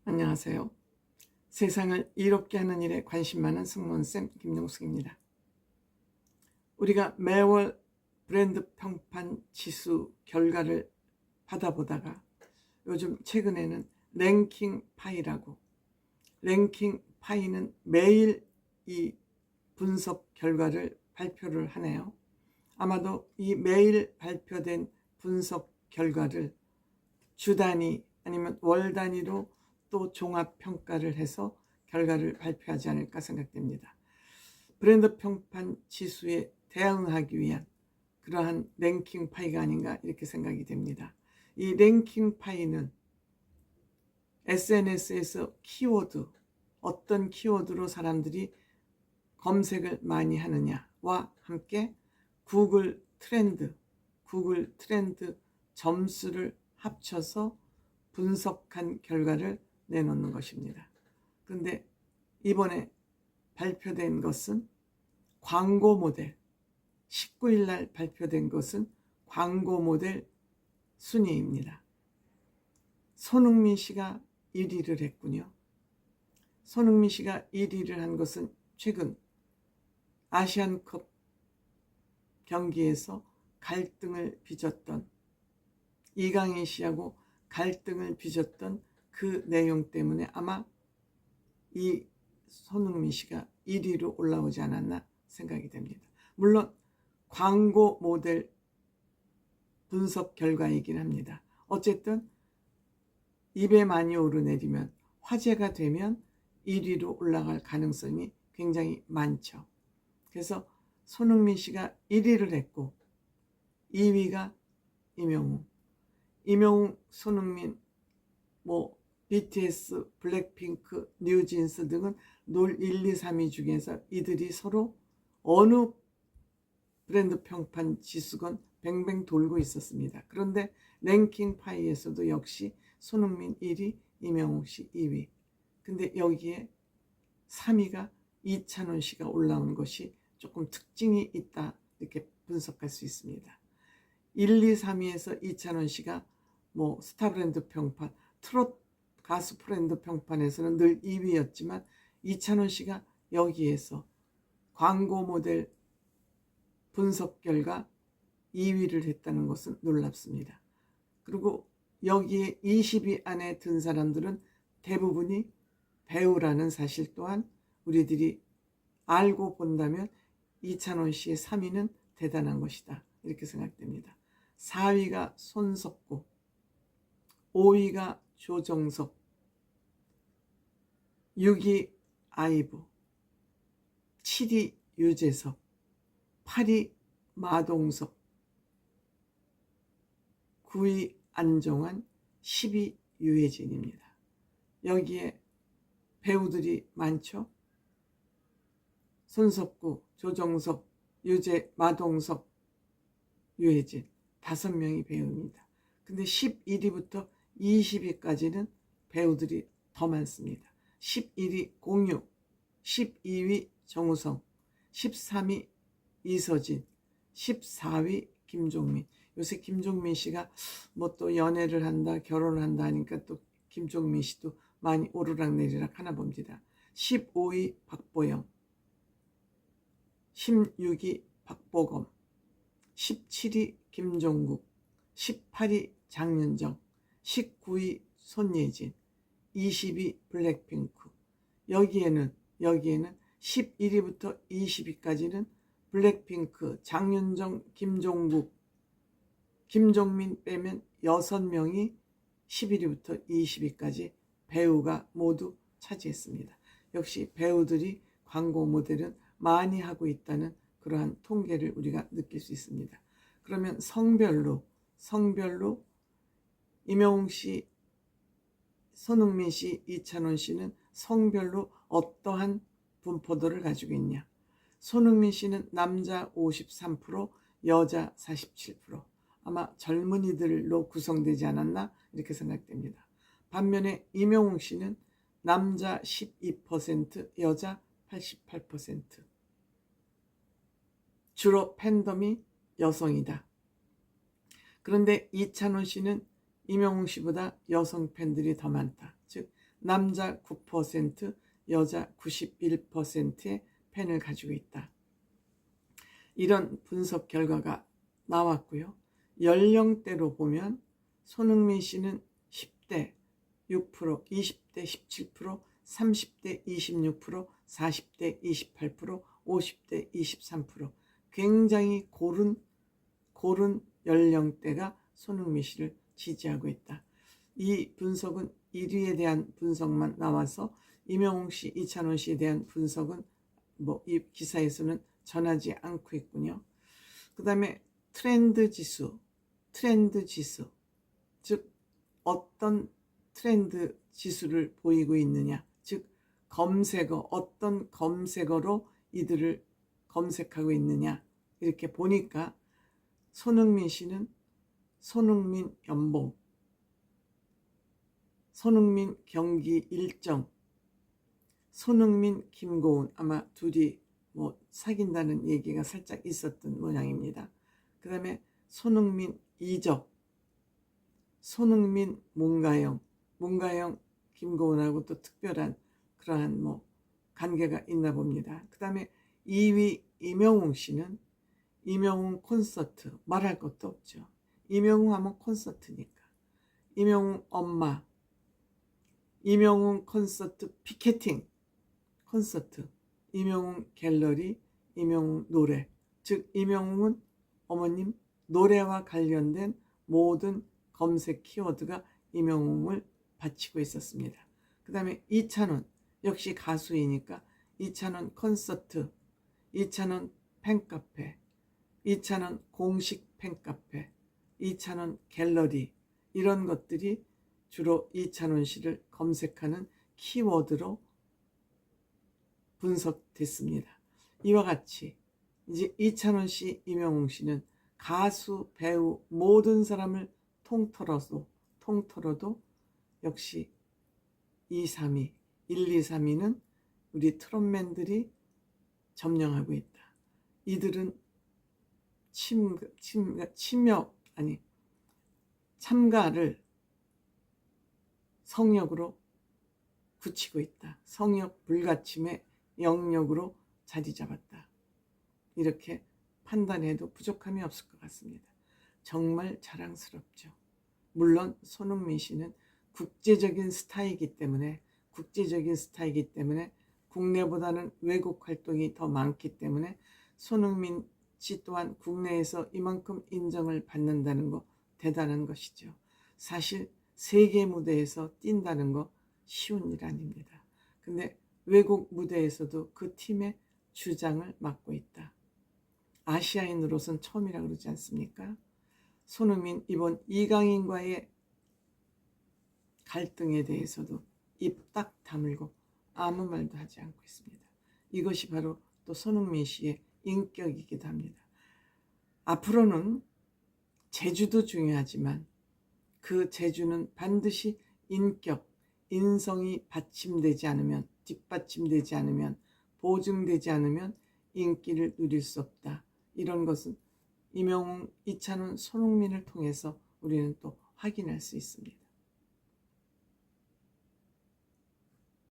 안녕하세요. 세상을 이롭게 하는 일에 관심 많은 승무원쌤 김용숙입니다. 우리가 매월 브랜드 평판 지수 결과를 받아보다가 요즘 최근에는 랭킹 파이라고, 랭킹 파이는 매일 이 분석 결과를 발표를 하네요. 아마도 이 매일 발표된 분석 결과를 주 단위 아니면 월 단위로 또 종합 평가를 해서 결과를 발표하지 않을까 생각됩니다. 브랜드 평판 지수에 대응하기 위한 그러한 랭킹 파이가 아닌가 이렇게 생각이 됩니다. 이 랭킹 파이는 SNS에서 키워드, 어떤 키워드로 사람들이 검색을 많이 하느냐와 함께 구글 트렌드 점수를 합쳐서 분석한 결과를 내놓는 것입니다. 그런데 이번에 발표된 것은 광고 모델, 19일 날 발표된 것은 광고 모델 순위입니다. 손흥민 씨가 1위를 했군요. 손흥민 씨가 1위를 한 것은 최근 아시안컵 경기에서 갈등을 빚었던, 이강인 씨하고 갈등을 빚었던 그 내용 때문에 아마 이 손흥민 씨가 1위로 올라오지 않았나 생각이 됩니다. 물론 광고 모델 분석 결과이긴 합니다. 어쨌든 입에 많이 오르내리면, 화제가 되면 1위로 올라갈 가능성이 굉장히 많죠. 그래서 손흥민 씨가 1위를 했고 2위가 임영웅, 손흥민, BTS, 블랙핑크, 뉴진스 등은 놀 1, 2, 3위 중에서 이들이 서로 어느 브랜드 평판 지수건 뱅뱅 돌고 있었습니다. 그런데 랭킹 파이에서도 역시 손흥민 1위, 임영웅 씨 2위. 근데 여기에 3위가 이찬원 씨가 올라온 것이 조금 특징이 있다, 이렇게 분석할 수 있습니다. 1, 2, 3위에서 이찬원 씨가 스타 브랜드 평판, 트롯 가수 브랜드 평판에서는 늘 2위였지만 이찬원 씨가 여기에서 광고 모델 분석 결과 2위를 했다는 것은 놀랍습니다. 그리고 여기에 20위 안에 든 사람들은 대부분이 배우라는 사실 또한 우리들이 알고 본다면 이찬원 씨의 3위는 대단한 것이다, 이렇게 생각됩니다. 4위가 손석구, 5위가 조정석, 6위 아이브, 7위 유재석, 8위 마동석, 9위 안정환, 10위 유해진입니다. 여기에 배우들이 많죠. 손석구, 조정석, 마동석, 유해진 5명이 배우입니다. 근데 11위부터 20위까지는 배우들이 더 많습니다. 11위 공유, 12위 정우성, 13위 이서진, 14위 김종민. 요새 김종민 씨가 또 연애를 한다, 결혼을 한다 하니까 또 김종민 씨도 많이 오르락내리락 하나 봅니다. 15위 박보영, 16위 박보검, 17위 김종국, 18위 장윤정, 19위 손예진, 20위 블랙핑크. 여기에는 11위부터 20위까지는 블랙핑크, 장윤정, 김종국, 김종민 빼면 6명이 11위부터 20위까지 배우가 모두 차지했습니다. 역시 배우들이 광고 모델은 많이 하고 있다는 그러한 통계를 우리가 느낄 수 있습니다. 그러면 성별로 임영웅 씨, 손흥민 씨, 이찬원 씨는 성별로 어떠한 분포도를 가지고 있냐? 손흥민 씨는 남자 53%, 여자 47%. 아마 젊은이들로 구성되지 않았나 이렇게 생각됩니다. 반면에 임영웅 씨는 남자 12%, 여자 88%. 주로 팬덤이 여성이다. 그런데 이찬원 씨는 임영웅 씨보다 여성 팬들이 더 많다. 즉 남자 9%, 여자 91%의 팬을 가지고 있다. 이런 분석 결과가 나왔고요. 연령대로 보면 손흥민 씨는 10대 6%, 20대 17%, 30대 26%, 40대 28%, 50대 23%, 굉장히 고른 연령대가 손흥민 씨를 지지하고 있다. 이 분석은 1위에 대한 분석만 나와서 임영웅 씨, 이찬원 씨에 대한 분석은 이 기사에서는 전하지 않고 있군요. 그 다음에 트렌드 지수, 즉 어떤 트렌드 지수를 보이고 있느냐, 즉 검색어, 어떤 검색어로 이들을 검색하고 있느냐, 이렇게 보니까 손흥민 씨는 손흥민 연봉, 손흥민 경기 일정, 손흥민 김고은, 아마 둘이 사귄다는 얘기가 살짝 있었던 모양입니다. 그 다음에 손흥민 이적, 손흥민 문가영 김고은하고 또 특별한 그러한 관계가 있나 봅니다. 그 다음에 2위 임영웅 씨는 임영웅 콘서트, 말할 것도 없죠. 임영웅 하면 콘서트니까. 임영웅 엄마, 임영웅 콘서트 피켓팅 콘서트, 임영웅 갤러리, 임영웅 노래. 즉 임영웅은 어머님 노래와 관련된 모든 검색 키워드가 임영웅을 바치고 있었습니다. 그 다음에 이찬원, 역시 가수이니까 이찬원 콘서트, 이찬원 팬카페, 이찬원 공식 팬카페, 이찬원 갤러리, 이런 것들이 주로 이찬원 씨를 검색하는 키워드로 분석됐습니다. 이와 같이 이제 이찬원 씨, 임영웅 씨는 가수, 배우 모든 사람을 통틀어도 역시 2, 3위, 1, 2, 3위는 우리 트롯맨들이 점령하고 있다. 이들은 참가를 성역으로 굳히고 있다. 성역 불가침의 영역으로 자리 잡았다. 이렇게 판단해도 부족함이 없을 것 같습니다. 정말 자랑스럽죠. 물론 손흥민 씨는 국제적인 스타이기 때문에 국내보다는 외국 활동이 더 많기 때문에 손흥민 씨 또한 국내에서 이만큼 인정을 받는다는 거 대단한 것이죠. 사실 세계 무대에서 뛴다는 거 쉬운 일 아닙니다. 근데 외국 무대에서도 그 팀의 주장을 맡고 있다. 아시아인으로선 처음이라고 그러지 않습니까? 손흥민 이번 이강인과의 갈등에 대해서도 입 딱 다물고 아무 말도 하지 않고 있습니다. 이것이 바로 또 손흥민 씨의 인격이기도 합니다. 앞으로는 재주도 중요하지만 그 재주는 반드시 인성이 뒷받침되지 않으면, 보증되지 않으면 인기를 누릴 수 없다. 이런 것은 임영웅, 이찬원, 손흥민을 통해서 우리는 또 확인할 수 있습니다.